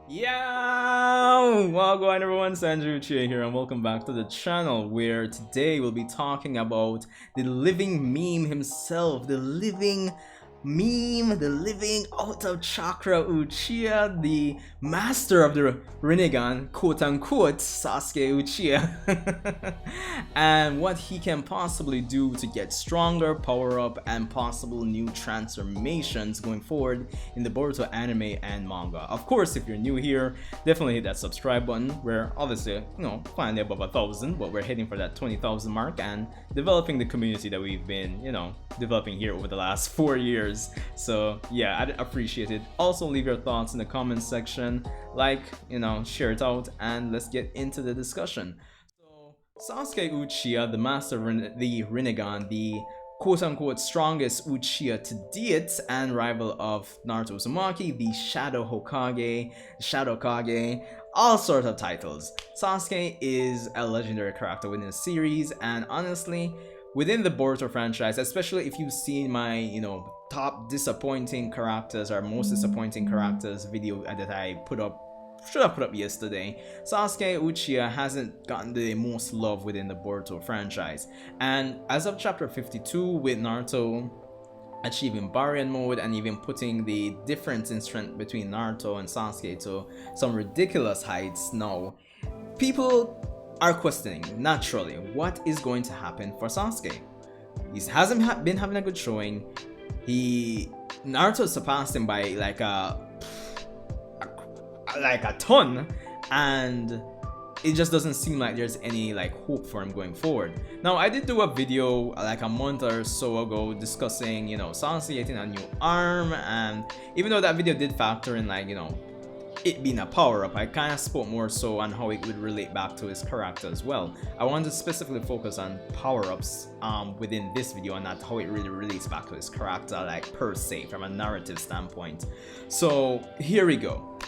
Yeah, well going everyone, Sasuke Uchiha here and welcome back to the channel where today we'll be talking about the living meme himself, the living out of chakra Uchiha, the master of the rinnegan, quote unquote, Sasuke Uchiha, and what he can possibly do to get stronger, power up, and possible new transformations going forward in the Boruto anime and manga. Of course, if you're new here, definitely hit that subscribe button. We're obviously, finally above 1,000, but we're heading for that 20,000 mark and developing the community that we've been, developing here over the last 4 years. So yeah, I'd appreciate it. Also, leave your thoughts in the comments section, share it out, and let's get into the discussion. So Sasuke Uchiha, the master of the rinnegan, the quote-unquote strongest Uchiha to date and rival of Naruto Uzumaki, the Shadow Hokage, Shadow Kage, all sorts of titles. Sasuke is a legendary character within the series, and honestly, within the Boruto franchise, especially if you've seen my, top disappointing characters or most disappointing characters video that I should have put up yesterday, Sasuke Uchiha hasn't gotten the most love within the Boruto franchise. And as of chapter 52, with Naruto achieving Baryon mode and even putting the difference in strength between Naruto and Sasuke to some ridiculous heights now, people are questioning, naturally, what is going to happen for Sasuke. He hasn't been having a good showing. Naruto surpassed him by like a ton, and it just doesn't seem like there's any hope for him going forward. Now, I did do a video like a month or so ago discussing Sasuke getting a new arm, and even though that video did factor in it being a power-up, I kind of spoke more so on how it would relate back to his character as well. I wanted to specifically focus on power-ups within this video and not how it really relates back to his character per se from a narrative standpoint. So here we go.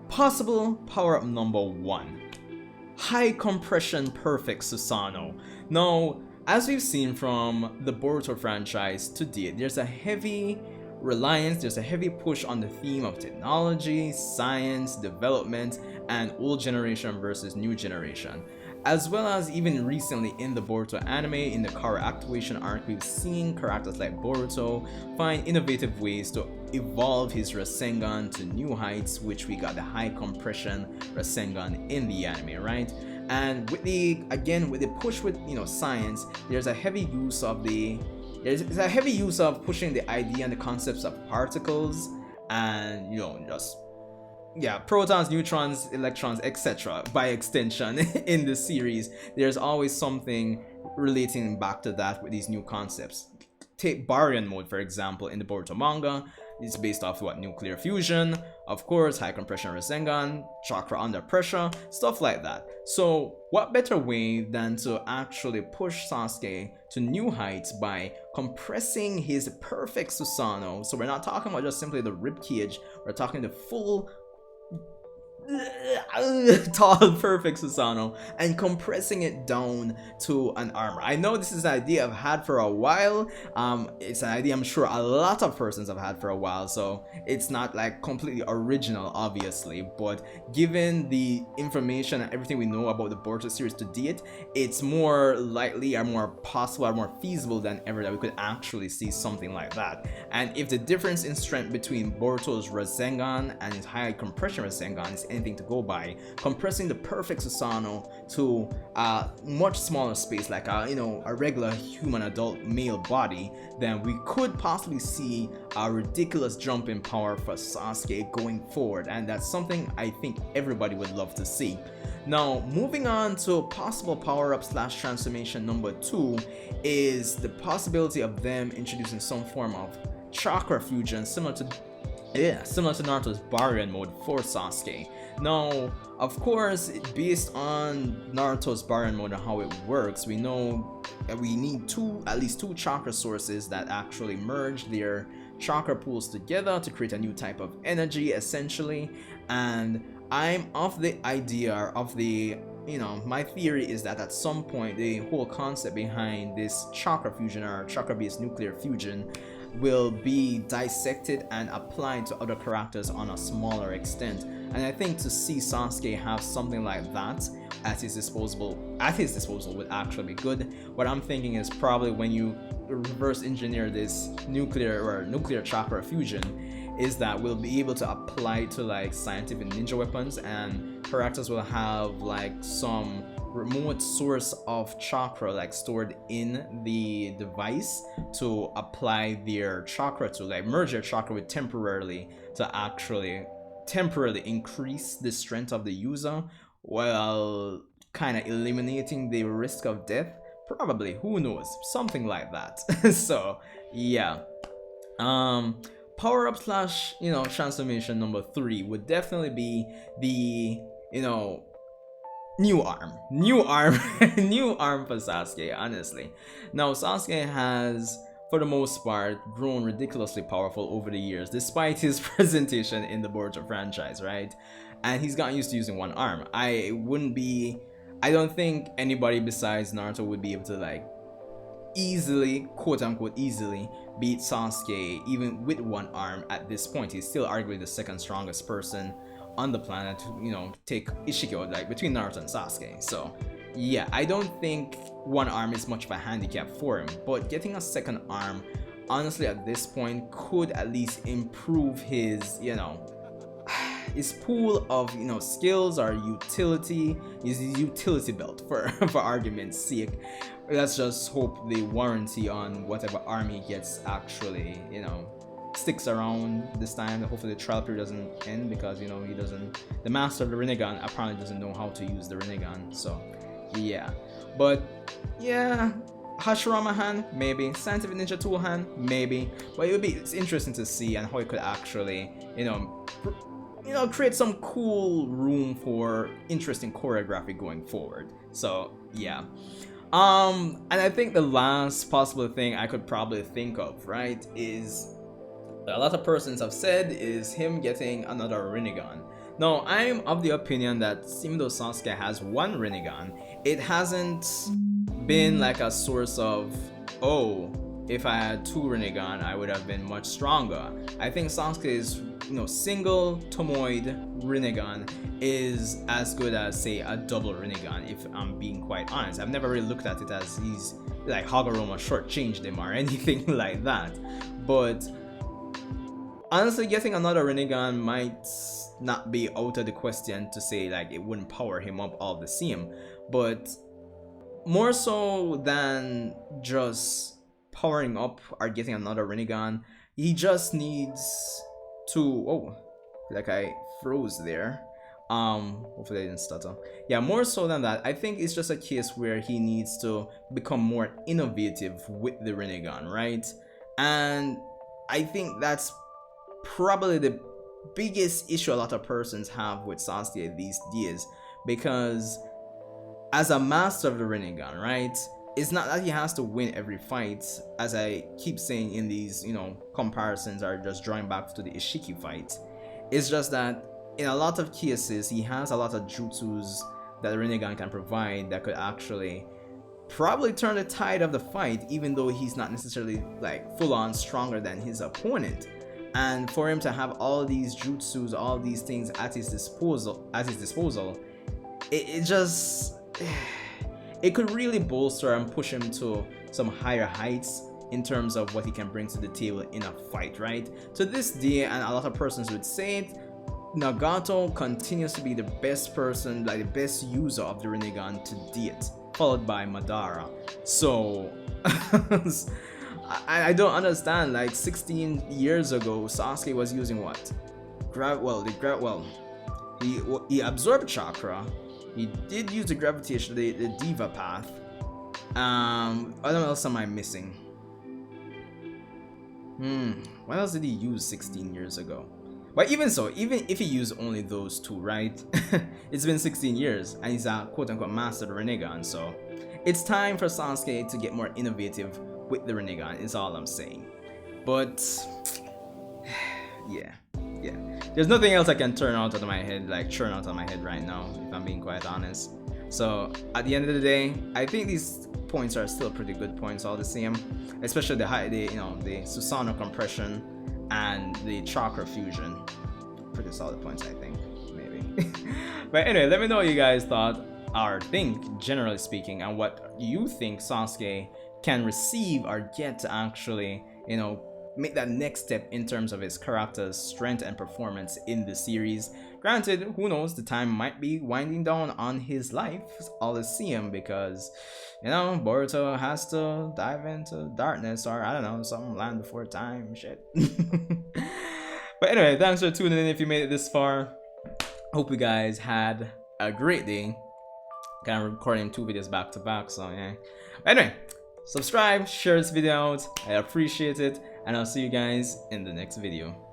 Possible power-up number 1. High compression perfect Susanoo. Now, as we've seen from the Boruto franchise to date, there's a heavy push on the theme of technology, science, development, and old generation versus new generation. As well as even recently in the Boruto anime, in the Kara activation arc, we've seen characters like Boruto find innovative ways to evolve his Rasengan to new heights, which we got the high compression Rasengan in the anime, right? And with the push with science, there's a heavy use of pushing the idea and the concepts of particles and protons, neutrons, electrons, etc. by extension. In the series, there's always something relating back to that with these new concepts. Take Baryon mode, for example, in the Boruto manga. It's based off nuclear fusion, of course, high compression Rasengan, chakra under pressure, stuff like that. So what better way than to actually push Sasuke to new heights by compressing his perfect Susanoo. So we're not talking about just simply the ribcage, we're talking the full tall perfect Susanoo and compressing it down to an armor. I know this is an idea I've had for a while. It's an idea I'm sure a lot of persons have had for a while, so it's not completely original, obviously, but given the information and everything we know about the Boruto series to date, it's more likely or more possible or more feasible than ever that we could actually see something like that. And if the difference in strength between Boruto's Rasengan and his high compression Rasengan is anything to go by, compressing the perfect Susanoo to a much smaller space, like a regular human adult male body, then we could possibly see a ridiculous jump in power for Sasuke going forward, and that's something I think everybody would love to see. Now, moving on to possible power-up / transformation number 2 is the possibility of them introducing some form of chakra fusion similar to Naruto's Baryon mode for Sasuke. Now, of course, based on Naruto's Baryon mode and how it works, we know that we need at least two chakra sources that actually merge their chakra pools together to create a new type of energy, essentially. And I'm of the idea of my theory is that at some point the whole concept behind this chakra fusion or chakra based nuclear fusion will be dissected and applied to other characters on a smaller extent. And I think to see Sasuke have something like that at his disposal would actually be good. What I'm thinking is probably when you reverse engineer this nuclear chakra fusion, is that we'll be able to apply to like scientific ninja weapons, and characters will have like some remote source of chakra like stored in the device to apply their chakra to, like merge their chakra with temporarily to actually temporarily increase the strength of the user while kind of eliminating the risk of death. Probably, who knows, something like that. So yeah, power up slash transformation number 3 would definitely be the new arm new arm for Sasuke, honestly. Now Sasuke has for the most part grown ridiculously powerful over the years despite his presentation in the Boruto franchise, right? And he's gotten used to using one arm. I don't think anybody besides Naruto would be able to like easily, quote unquote easily, beat Sasuke even with one arm at this point. He's still arguably the second strongest person on the planet to take Isshiki, like between Naruto and Sasuke. So yeah, I don't think one arm is much of a handicap for him, but getting a second arm honestly at this point could at least improve his his pool of skills or utility, his utility belt for argument's sake. Let's just hope the warranty on whatever arm he gets actually sticks around this time. Hopefully the trial period doesn't end, because the master of the rinnegan apparently doesn't know how to use the rinnegan. So yeah, but yeah, Hashirama hand maybe, scientific ninja tool hand maybe, but it's interesting to see and how it could actually create some cool room for interesting choreography going forward. So yeah, and I think the last possible thing I could probably think of, right, is a lot of persons have said is him getting another rinnegan. Now, I'm of the opinion that even though Sasuke has one rinnegan, it hasn't been like a source of, oh, if I had two rinnegan, I would have been much stronger. I think Sasuke's single tomoid rinnegan is as good as, say, a double rinnegan, if I'm being quite honest. I've never really looked at it as he's like Hagoromo shortchanged him or anything like that. But honestly, getting another rinnegan might not be out of the question to say like it wouldn't power him up all the same, but more so than just powering up or getting another rinnegan, he just needs to like I froze there. Hopefully I didn't stutter. Yeah, more so than that, I think it's just a case where he needs to become more innovative with the rinnegan, right? And I think that's probably the biggest issue a lot of persons have with Sasuke these days, because as a master of the rinnegan, right, it's not that he has to win every fight, as I keep saying in these comparisons are just drawing back to the Isshiki fight. It's just that in a lot of cases he has a lot of jutsus that the rinnegan can provide that could actually probably turn the tide of the fight, even though he's not necessarily like full on stronger than his opponent. And for him to have all these jutsus, all these things at his disposal, it could really bolster and push him to some higher heights in terms of what he can bring to the table in a fight, right? To this day, and a lot of persons would say it, Nagato continues to be the best person, like the best user of the rinnegan to date, followed by Madara. So I don't understand, like 16 years ago Sasuke was using what? He absorbed chakra, he did use the gravitation, the diva path. What else am I missing? What else did he use 16 years ago? But even so, even if he used only those two, right? It's been 16 years and he's a quote-unquote master of the rinnegan, so it's time for Sasuke to get more innovative with the rinnegan, is all I'm saying. But yeah, there's nothing else I can churn out of my head right now, if I'm being quite honest. So at the end of the day, I think these points are still pretty good points all the same, especially the Susanoo compression and the chakra fusion. Pretty solid points, I think, maybe. But anyway, let me know what you guys thought or think, generally speaking, and what you think Sasuke can receive or get to actually, make that next step in terms of his character's strength and performance in the series. Granted, who knows, the time might be winding down on his life all the same, because Boruto has to dive into darkness, or I don't know, some land before time shit. But anyway, thanks for tuning in if you made it this far. Hope you guys had a great day. Kind of recording 2 videos back to back, so yeah. But anyway, subscribe, share this video out, I appreciate it, and I'll see you guys in the next video.